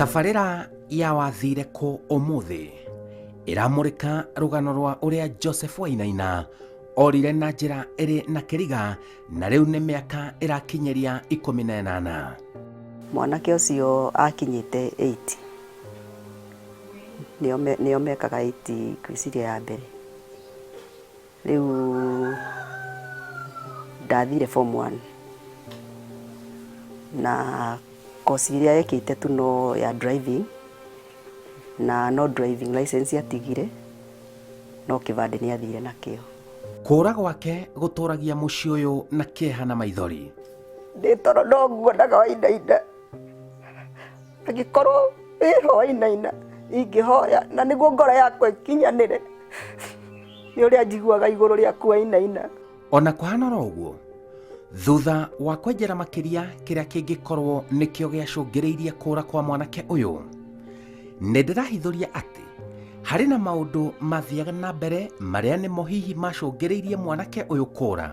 Tabarĩra ya wathire kũ ũmũthĩ ĩramũrĩka rũgano rwa ũrĩa Joseph Wainaina orire na njĩra ĩrĩ na kĩriga na rĩu nĩ mĩaka ĩrakinyeria 18. Mwanake ũcio akinyĩte 8 nĩo mekaga 8 kwĩciria ya mbere. Rĩu ndathire form 1 na kosi iria yekĩte tu no ya driving na no driving license atigire no kĩbandĩ nĩ athire nakĩo. Kũũra gwake gũtũragia mũciĩ ũyũ na kĩeha na maithori. Ndĩ toro no nguonaga Wainaina agĩkorwo wĩho Wainaina ingĩhoya na nĩguo ngoro yakwa ĩkinyanĩre nĩ ũrĩa njiguaga igũrũ rĩaku Wainaina. Ona kũhana ũguo, thutha wa kwenjera makĩria kĩrĩa kĩngĩkorwo nĩkĩo gĩacũngĩrĩirie kũũra kwa mwanake ũyũ, nĩ ndĩrahithũria atĩ harĩ na maũndũ mathiaga na mbere marĩa nĩmo hihi macũngĩrĩirie mwanake ũyũ kũũra.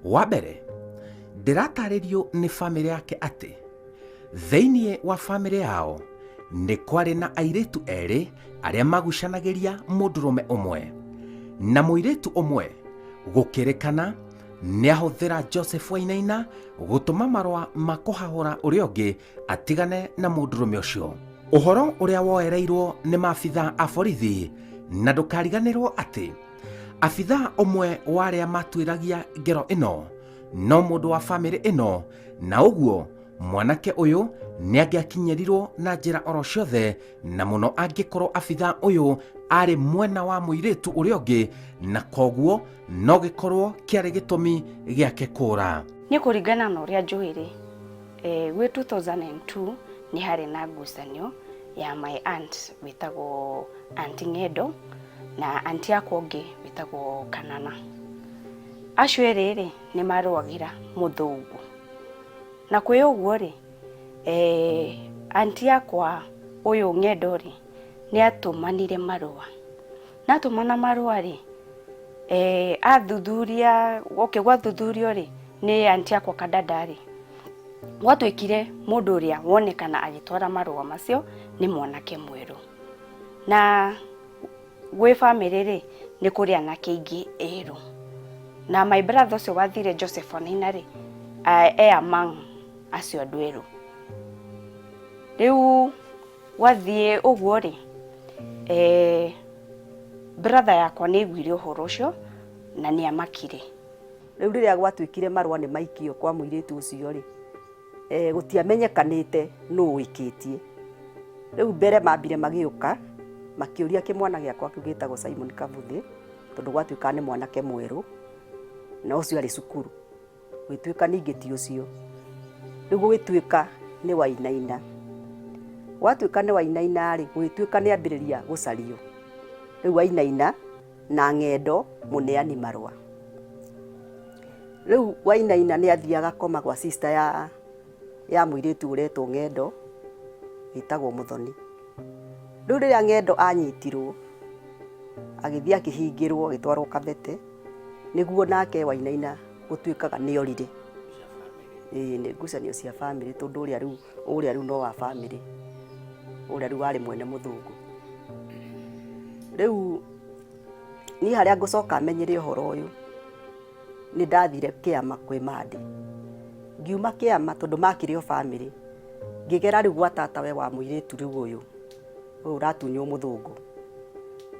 Wa mbere, ndĩratarĩrio nĩ bamĩrĩ yake atĩ thĩinĩ wa bamĩrĩ yao nĩ kwarĩ na airĩtu erĩ arĩa magucanagĩria mũndũrũme ũmwe, na mũirĩtu ũmwe gũkĩrĩkana nĩ ahũthĩra Joseph Wainaina gũtũma marũa ma kũhahũra ũrĩa ũngĩ atigane na mũndũrũme ũcio. Ũhoro ũrĩa woereirwo nĩ maabitha a borithi, na ndũkariganĩrwo atĩ abitha ũmwe wa arĩa matuĩragia ngero ĩno no mũndũ wa bamĩrĩ ĩno, na ũguo mwanake ũyũ nĩ angĩakinyerirwo na njĩra oro ciothe, na mũno angĩkorwo abitha ũyũ arĩ mwena wa mũirĩtu ũrĩa ũngĩ, na koguo no gĩkorwo kĩarĩ gĩtũmi gĩake kũũra. Nĩ kũringana na ũrĩa njũĩ-rĩ, gwĩ 2002 nĩ harĩ na ngucanio ya my aunt wĩtagwo Aunty Ng'endo na aunty yakwa ũngĩ wĩtagwo Kanana. Acio erĩ-rĩ nĩ marũagĩra mũthũngũ, na kwĩ ũguo-rĩ aunty yakwa ũyũ Ng'endo-rĩ nĩ atũmanire marũa, na atũmana marũa-rĩ athuthuria gwathuthurio-rĩ nĩ aunty yakwa Kadada-rĩ gwatuĩkire mũndũ ũrĩa wonekana agĩtwara marũa macio nĩ mwanake mwerũ, na gwĩ bamĩrĩ-rĩ nĩ kũrĩ anake aingĩ erũ, na my brother ũcio wathire Joseph Wainaina-rĩ among acio andũ erũ. Rĩu wathiĩ ũguo-rĩ brother yakwa nĩ aiguire ũhoro ũcio na nĩ amakire. Rĩu rĩrĩa gwatuĩkire marũa nĩ maikio kwa mũirĩtu ũcio-rĩ gũtiamenyekanĩte nũũ wĩkĩtie. Rĩu mbere mambire magĩũka makĩũria kĩmwana gĩakwa kĩu gĩtagwo Simon Kabuthĩ, tondũ gwatuĩka nĩ mwanake mwerũ na ũcio arĩ cukuru, gwĩtuĩka ningĩ ti ũcio, rĩu gũgĩtuĩka nĩ Wainaina. Gwatuĩka nĩ Wainaina-rĩ gũgĩtuĩka nĩ ambĩrĩria gũcario. Rĩu Wainaina na Ng'endo mũneani marũa. Rĩu Wainaina nĩ athiaga koma gwa sister ya mũirĩtu ũretwo Ng'endo wĩtagwo Mũthoni. Rĩu rĩrĩa Ng'endo anyitirwo agĩthiĩ akĩhingĩrwo agĩtwarwo Kabete, nĩguo nake Wainaina gũtuĩkaga nĩ orire. Nĩ ngucanio cia bamĩrĩ, tondũ ũrĩa rĩu no wa bamĩrĩ, ũrĩa rĩu arĩ mwene mũthũngũ. Rĩu niĩ harĩa ngũcoka menyere ũhoro ũyũ nĩ ndathire kĩama kwĩ Madi, ngiuma kĩama tondũ makĩrĩ o bamĩrĩ, ngĩgera rĩu gwa tatawe wa mũirĩtu rĩu ũyũ ũratunywo mũthũngũ.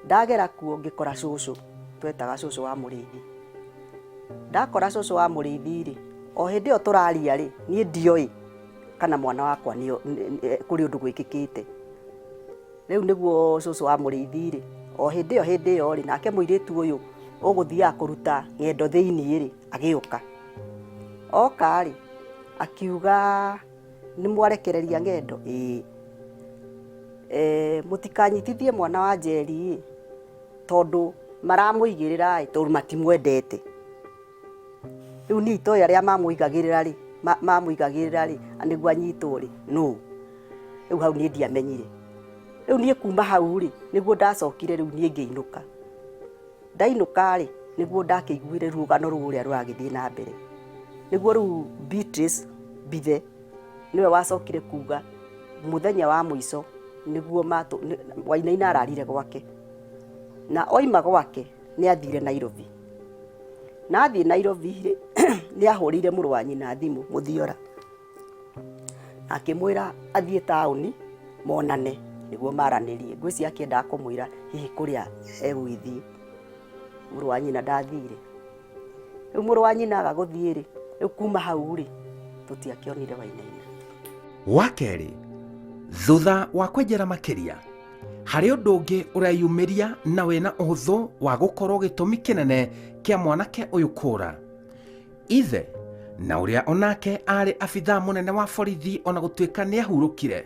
Ndagera kuo ngĩkora cũcũ twetaga cũcũ wa mũrĩithi. Ndakora cũcũ wa mũrĩithi-rĩ o hĩndĩ ĩyo tũraria-rĩ niĩ ndioĩ kana mwana wakwa kũrĩ ũndũ gwĩkĩkĩte. Rĩu nĩguo cũcũ wa mũrĩithi-rĩ o hĩndĩ ĩyo-rĩ nake mũirĩtu ũyũ ũgũthiaga kũruta Ng'endo thĩiniĩ-rĩ agĩũka. Oka-rĩ akiuga nĩ mwarekereria Ng'endo, mũtikanyitithie mwana wa Njeri tondũ maramũigĩrĩra tondũ matimwendete. Rĩu niĩ itoĩ arĩa mamũigagĩrĩra-rĩ nĩguo anyitwo-rĩ nũũ. Rĩu hau niĩ ndiamenyire. Rĩu niĩ kuma hau-rĩ nĩguo ndacokire rĩu niĩ ngĩinũka. Ndainũka-rĩ nĩguo ndakĩiguire rũgano rũu ũrĩa rũragĩthiĩ na mbere. Nĩguo rĩu Beatrice Mbithe niwe wacokire kuga muthenya wa muico niguo Wainaina ararire gwake na oima gwake ni athire Nairobi na athie Nairobi ni ahurire mũrũ wa nyina thimu Muthiora akimwira athie tauni monane niguo maranirie ngwĩci akienda kumwira hihi kuria egwithie mũrũ wa nyina ndathire rĩu mũrũ wa nyina agaguthie ri rĩu kuma hau ri tutiakionire Wainaina. Wakeri thutha wa kwenjera makiria hari undu ungi ureyumiria na wena uhuthu wa gukorwo gitumi kinene kia mwanake uyu kura ithe na uria onake ari abithaa munene wa borithi ona gutuika ni ahurukire.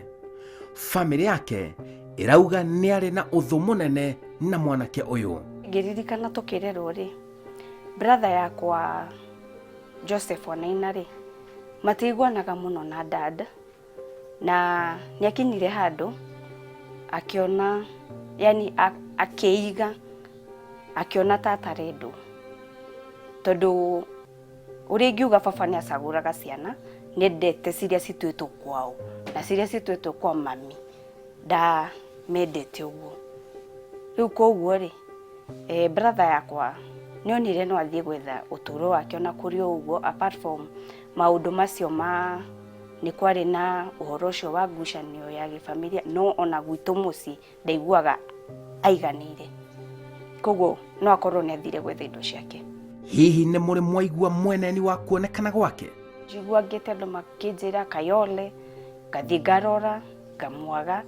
Bamĩrĩ yake irauga ni ari na uthu munene na mwanake uyu. Ngiririkana tukirerwo ri brother yakwa Joseph Wainaina ri matiguanaga muno na dad na niakinyire handu akiona yani akeiga akiona tata redo tondu uri ngiuga baba ni acaguraga ciana ni ndete ciria citwitwo kwao na ciria citwitwo kwa mami da mendete uguo riu koguo ri brother yakwa nionire no athie gwetha uturo wake ona kuri uguo apart from maundu macio ma ni kwari na uhoro ucio wa ngucanio ya gifamilia no ona gwitu muci ndaiguaga aiganire koguo no akorwo ni athire gwetha indo ciake. Hihi ni muri mwaigua mweneni wa kuonekana gwake? Njigua ngite andu makinjira kayole ngathi ngarora ngamwaga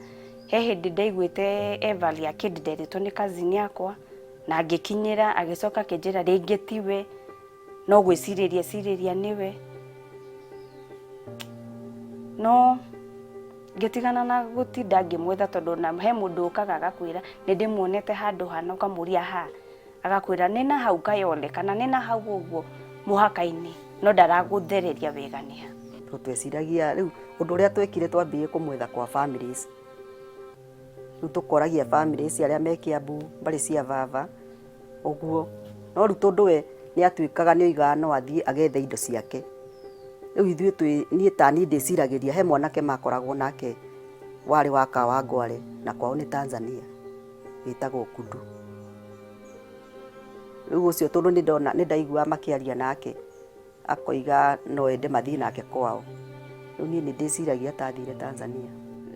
he hindi ndaiguite Evali akindideretwo ni kazini yakwa na ngikinyira agicoka akinjira ringi tiwe no gwiciriria niwe no ngitigana na gutinda ngimwetha tondu na he mundu ukaga agakwira ni ndimuonete handu hana ukamuria ha agakwira ni na hau kayole kana ni na hau uguo muhaka-ini no ndaraguthereria wega ni ha. Tweciragia riu undu uria twekire twambie kumwetha kwa families riu tukoragia families aria me Kiambu bari cia baba uguo no riu tondu we ni atwikaga ni oiga no athie agethe indo ciake riu ithuĩ nie tani ndiciragiria he mwanake makoragwo nake wari wa Kawangware na kwao ni Tanzania witagwo Kundu riu ucio tondu ni ndona ni ndaigua makiaria nake akoiga no ende mathii nake kwao riu nie ni ndiciragia tathire Tanzania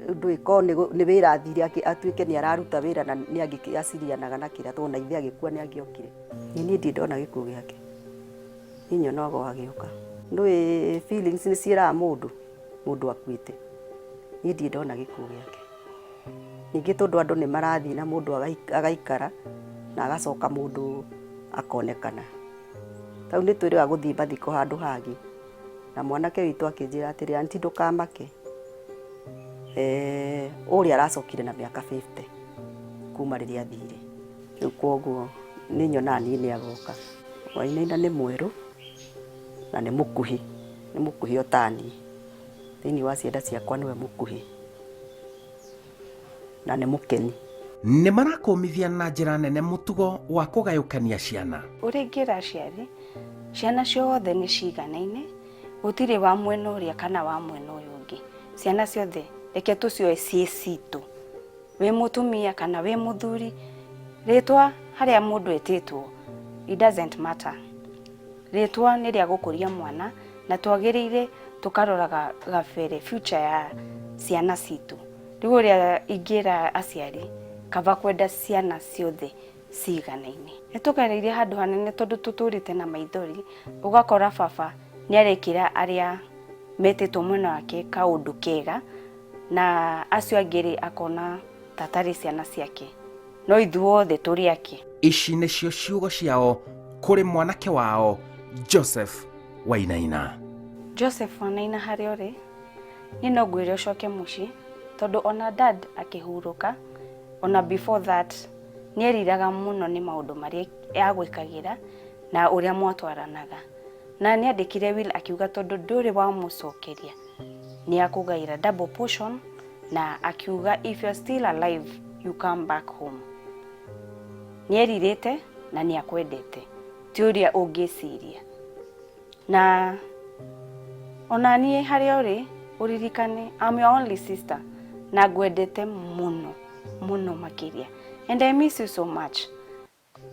ndwiko ni wira athire atwike ni araruta wira na ni angiacirianaga na kira tondu na ithe agikua ni angiokire nie ndona gikuo giake ninyo nogo agiuka ndui feelings ni ciira mundu akuite nie ndona gikuo giake ningi tondu andu ni marathi na mundu agaikara na agacoka mundu akonekana tau ni twiriga guthii bathiko handu hangi na mwanake witu akinjira atiri anti ndukamake uri aracokire na miaka 50 kuma riria athire riu koguo ni nyona ni agoka. Wainaina ni mweru na ni mukuhi otani thiini wa cienda ciakwa niwe mukuhi na ni mukeni. Ni marakomithia na njira nene mutugo wa kugayukania ciana. Uri ngira ciana ciothe ni ciganaine gutire wa mwena uria kana wa mwena uyu ungi ciana ciothe reke tucioe citu we mutumia kana we muthuri ritwa haria mundu etitwo it doesn't matter ritwa ni ria gukuria mwana na twagiriire tukaroraga gabere future ya ciana citu riu ria ingira aciari kaba kwenda ciana ciothe ciganaine nitugereire handu hanene tondu tuturite na maithori ugakora baba ni arekira aria metitwo mwena wake kaundu kega na acio angiri akona tatari ciana ciake no ithuothe turi ake. Ici nicio ciugo ciao kuri mwanake wao Joseph Wainaina. Joseph Wainaina hari uri ni no ngwire ucoke mucii tondu ona dad akihuruka ona before that ni eriraga muno ni maundu maria agwikagira na uria mwatwaranaga na ni andikire will akiuga tondu nduri wa mucokeria ni akugaira double portion na akiuga if you are still alive you come back home. Ni eririte na ni akwendete ti uria ungiciria na ona nie hari uri uririkane I'm your only sister na ngwendete muno muno makiria, and I miss you so much.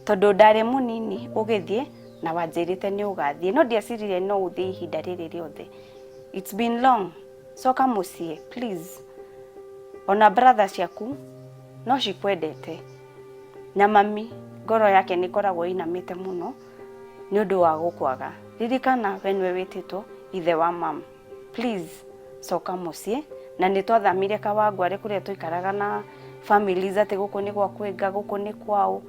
Tondu ndari munini ugithie na wanjirite ni ugathie, no ndiacirire no uthie ihinda riri riothe. It's been long. Coka mũciĩ please. Ona brother ciaku no cikwendete, na mami ngoro yake nikoragwo inamite muno ni undu wa gukwaga. Ririkana we nwe wititwo ithe wa mam. Please coka mũciĩ. Na nitwathamire Kawangware kuria tuikaraga na families ati guku ni gwa kwenga, guku ni kwao.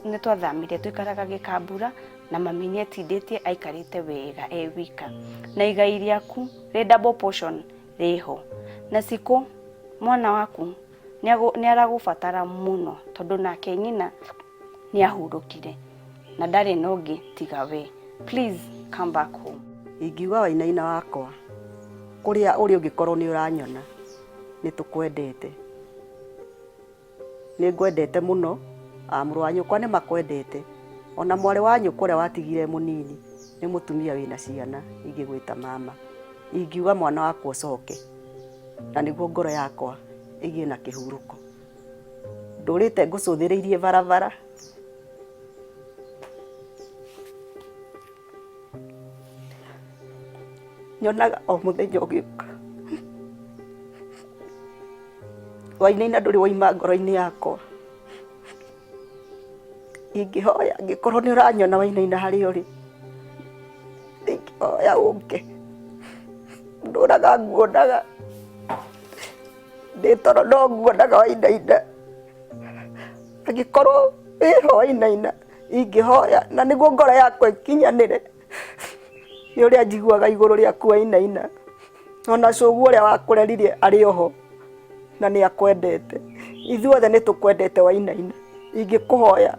Nitwathamire tuikaraga Gikambura na mami nietinditie aikarite wega wika. Na igai riaku ri double portion riho, na siku mwana waku ni aragubatara muno tondu nake nyina ni ahurukire na ndari nongi tiga we. Please come back home. Ingiuga Wainaina wakwa, kuria uri ungikorwo ni uranyona ni tukwendete, ni ngwendete muno. Amuru wa nyukwa ni makwendete, ona mwari wa nyukwa uria watigire munini ni mutumia wina ciana ingigwita mama. Ingiuga mwana wakwa ucoke, na niguo ngoro yakwa igie na kihuruko. Ndurite ngucuthiriirie barabara, nyonaga o muthenya ugiuka. Wainaina nduri waima ngoro-ini yakwa. Ingihoya ngikorwo ni uranyona Wainaina hari uri, ingihoya uke. Nduraga nguonaga ndi toro no nguonaga Wainaina. Angikorwo wiho Wainaina ingihoya, na niguo ngoro yakwa ikinyanire ni uria njiguaga iguru riaku Wainaina. Ona cuguo uria wakurerire ari oho na ni akwendete. Ithuothe ni tukwendete Wainaina. Ingikuhoya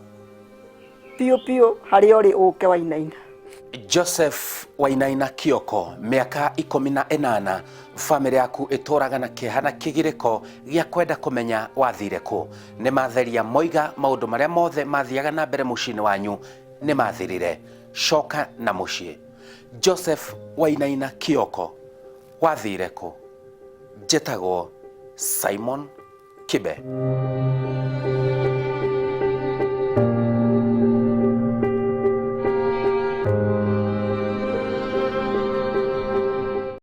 piu piu hari uri uke Wainaina. Joseph Wainaina Kioko, miaka 18, family yaku ituraga na kieha na kigiriko gia kwenda kumenya wathire ku. Ni matheria moiga maundu maria mothe mathiaga na mbere muciini wanyu ni mathirire. Coka na mũciĩ. Joseph Wainaina Kioko, wathire ku? Njĩtagwo Simon Kibe.